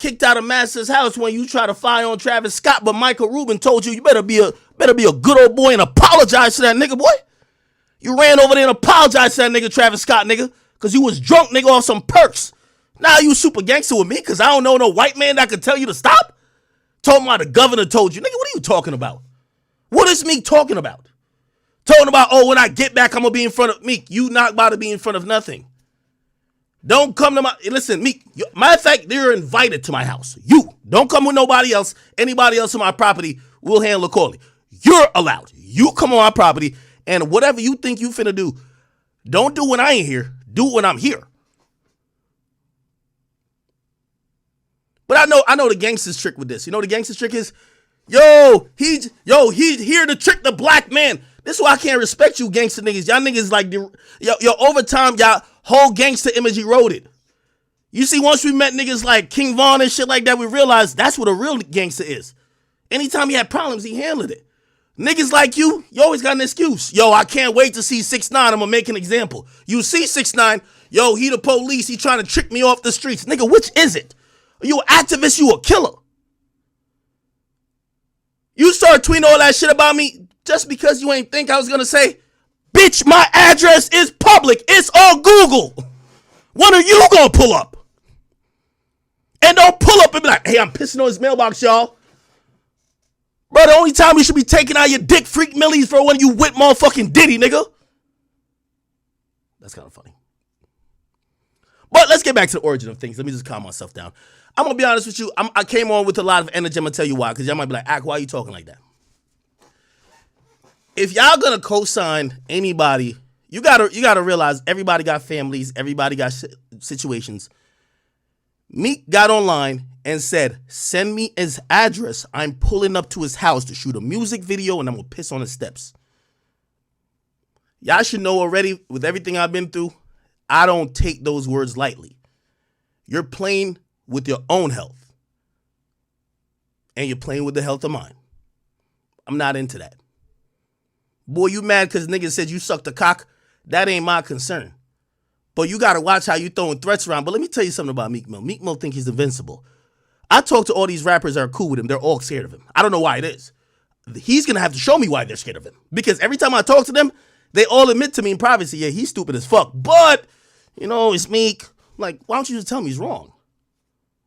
kicked out of Master's house when you try to fire on Travis Scott, but Michael Rubin told you better be a good old boy and apologize to that nigga, boy. You ran over there and apologized to that nigga Travis Scott, nigga, because you was drunk, nigga, off some perks. Now you super gangster with me because I don't know no white man that could tell you to stop? Told me the governor told you. Nigga, what are you talking about? What is Meek talking about? Talking about, oh, when I get back, I'm going to be in front of Meek. You not about to be in front of nothing. Don't come to listen, Meek, matter of fact, you're invited to my house. You. Don't come with nobody else. Anybody else on my property, we'll handle accordingly. You're allowed. You come on my property, and whatever you think you finna do, don't do when I ain't here. Do when I'm here. But I know the gangster's trick with this. You know the gangster's trick is, he's here to trick the black man. This is why I can't respect you gangster niggas. Y'all niggas like, over time, y'all whole gangster image eroded. You see, once we met niggas like King Von and shit like that, we realized that's what a real gangster is. Anytime he had problems, he handled it. Niggas like you always got an excuse. I can't wait to see 6ix9ine. I'm gonna make an example. You see 6ix9ine, he the police. He trying to trick me off the streets. Nigga, which is it? Are you an activist? You a killer? You start tweeting all that shit about me just because you ain't think I was gonna say, bitch, my address is public. It's on Google. When are you gonna pull up? And don't pull up and be like, hey, I'm pissing on his mailbox, y'all. Bro, the only time you should be taking out your dick freak millies for when you whip motherfucking Diddy, nigga. That's kind of funny. But let's get back to the origin of things. Let me just calm myself down. I'm going to be honest with you. I came on with a lot of energy. I'm going to tell you why. Because y'all might be like, Ak, why are you talking like that? If y'all going to co-sign anybody, you gotta realize everybody got families. Everybody got situations. Meek got online and said, send me his address. I'm pulling up to his house to shoot a music video and I'm going to piss on his steps. Y'all should know already, with everything I've been through, I don't take those words lightly. You're playing with your own health. And you're playing with the health of mine. I'm not into that. Boy, you mad because niggas said you sucked a cock? That ain't my concern. But you got to watch how you throwing threats around. But let me tell you something about Meek Mill. Meek Mill think he's invincible. I talk to all these rappers that are cool with him. They're all scared of him. I don't know why it is. He's going to have to show me why they're scared of him. Because every time I talk to them, they all admit to me in privacy, yeah, he's stupid as fuck. But, it's Meek. Like, why don't you just tell me he's wrong?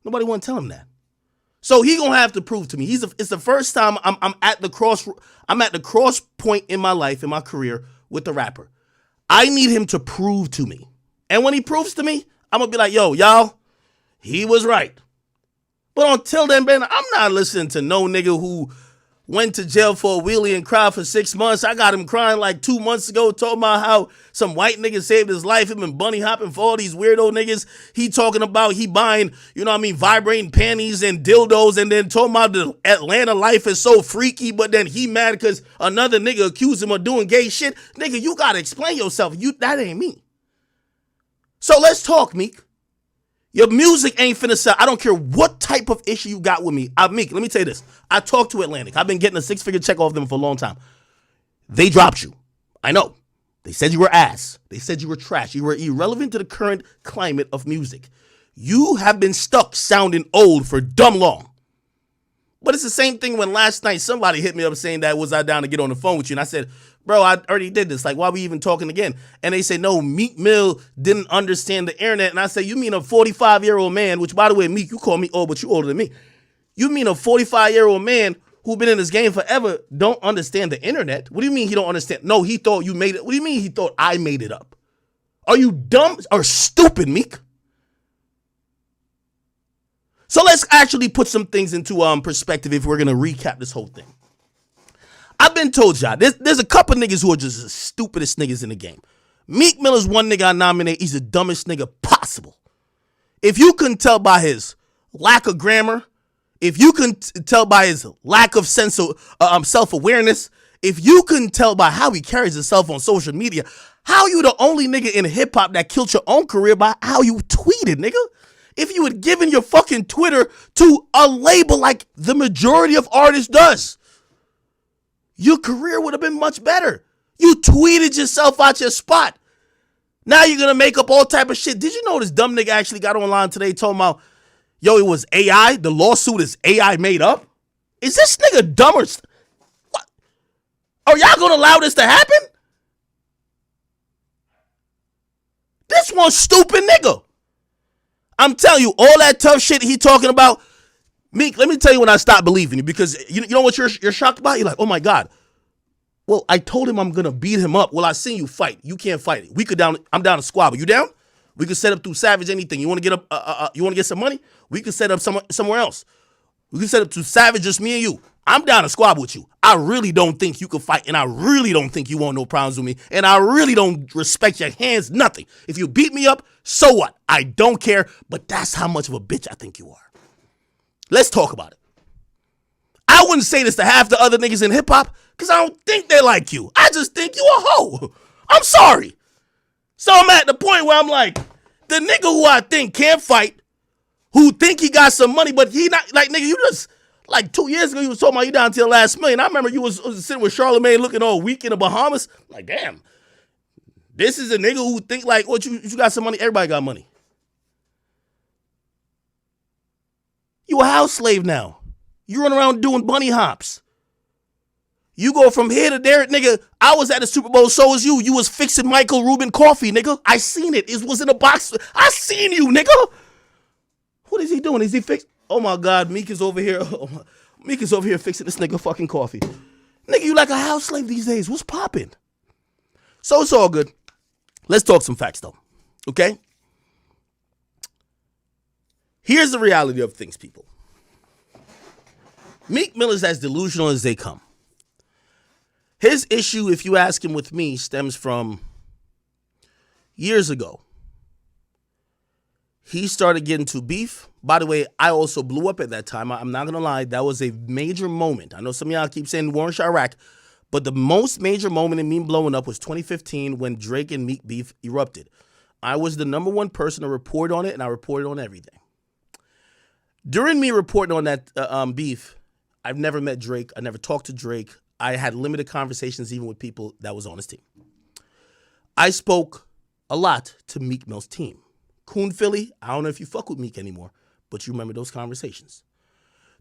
Nobody want to tell him that. So he going to have to prove to me. It's the first time I'm at the cross point in my life, in my career, with the rapper. I need him to prove to me. And when he proves to me, I'm going to be like, yo, y'all, he was right. But until then, man, I'm not listening to no nigga who went to jail for a wheelie and cried for 6 months. I got him crying like 2 months ago, talking about how some white nigga saved his life. Him and bunny hopping for all these weirdo niggas. He talking about he buying, vibrating panties and dildos, and then talking about the Atlanta life is so freaky, but then he mad because another nigga accused him of doing gay shit. Nigga, you got to explain yourself. That ain't me. So let's talk, Meek. Your music ain't finna sell. I don't care what type of issue you got with me. Meek, let me tell you this. I talked to Atlantic. I've been getting a 6-figure check off them for a long time. They dropped you. I know. They said you were ass. They said you were trash. You were irrelevant to the current climate of music. You have been stuck sounding old for dumb long. But it's the same thing when last night somebody hit me up saying that was I down to get on the phone with you. And I said, bro, I already did this. Like, why are we even talking again? And they say, no, Meek Mill didn't understand the internet. And I say, you mean a 45-year-old man, which, by the way, Meek, you call me old, but you older than me. You mean a 45-year-old man who been in this game forever don't understand the internet? What do you mean he don't understand? No, he thought you made it. What do you mean he thought I made it up? Are you dumb or stupid, Meek? So let's actually put some things into perspective if we're going to recap this whole thing. I've been told y'all, there's a couple niggas who are just the stupidest niggas in the game. Meek Mill is one nigga I nominate. He's the dumbest nigga possible. If you couldn't tell by his lack of grammar, if you couldn't tell by his lack of sense of self-awareness, if you couldn't tell by how he carries himself on social media, how you the only nigga in hip-hop that killed your own career by how you tweeted, nigga? If you had given your fucking Twitter to a label like the majority of artists does, your career would have been much better. You tweeted yourself out your spot. Now you're going to make up all type of shit. Did you know this dumb nigga actually got online today talking about, Yo, it was AI. The lawsuit is AI made up. Is this nigga dumb or what? Are y'all gonna allow this to happen? This one stupid nigga. I'm telling you, all that tough shit he talking about, Meek, let me tell you when I stopped believing you, because you know what you're shocked about? You're like, oh my God. Well, I told him I'm gonna beat him up. Well, I seen you fight. You can't fight it. I'm down to squabble. You down? We could set up through Savage anything. You want to get up? You want to get some money? We could set up somewhere else. We can set up to Savage, just me and you. I'm down to squabble with you. I really don't think you can fight, and I really don't think you want no problems with me, and I really don't respect your hands, nothing. If you beat me up, so what? I don't care, but that's how much of a bitch I think you are. Let's talk about it. I wouldn't say this to half the other niggas in hip-hop, because I don't think they like you. I just think you a hoe. I'm sorry. So I'm at the point where I'm like, the nigga who I think can't fight, who think he got some money, but he not, like, nigga, you just, like 2 years ago, you was talking about you down to your last million. I remember you was sitting with Charlamagne looking all weak in the Bahamas. Like, damn, this is a nigga who think like, what, you got some money? Everybody got money. You a house slave now. You run around doing bunny hops. You go from here to there, nigga. I was at the Super Bowl, so was you. You was fixing Michael Rubin coffee, nigga. I seen it. It was in a box. I seen you, nigga. What is he doing? Is he fixing? Oh my God, Meek is over here. Meek is over here fixing this nigga fucking coffee. Nigga, you like a house slave these days. What's popping? So it's all good. Let's talk some facts though. Okay? Here's the reality of things, people. Meek Mill is as delusional as they come. His issue, if you ask him with me, stems from years ago. He started getting to beef. By the way, I also blew up at that time. I'm not going to lie. That was a major moment. I know some of y'all keep saying war in Chirac, but the most major moment in me blowing up was 2015 when Drake and Meek beef erupted. I was the number one person to report on it, and I reported on everything. During me reporting on that beef, I've never met Drake. I never talked to Drake. I had limited conversations even with people that was on his team. I spoke a lot to Meek Mill's team. Coon Philly, I don't know if you fuck with Meek anymore, but you remember those conversations.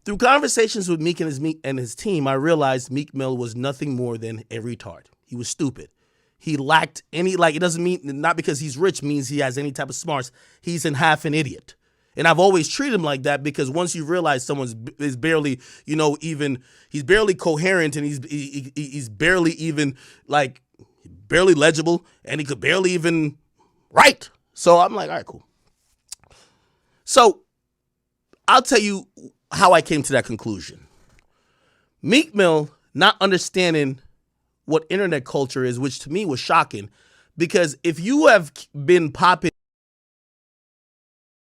Through conversations with Meek and his team, I realized Meek Mill was nothing more than a retard. He was stupid. He lacked any, it doesn't mean, not because he's rich means he has any type of smarts. He's in half an idiot. And I've always treated him like that because once you realize someone's is barely, he's barely coherent and he's barely even, barely legible and he could barely even write. So I'm like, all right, cool. So I'll tell you how I came to that conclusion. Meek Mill not understanding what internet culture is, which to me was shocking, because if you have been popping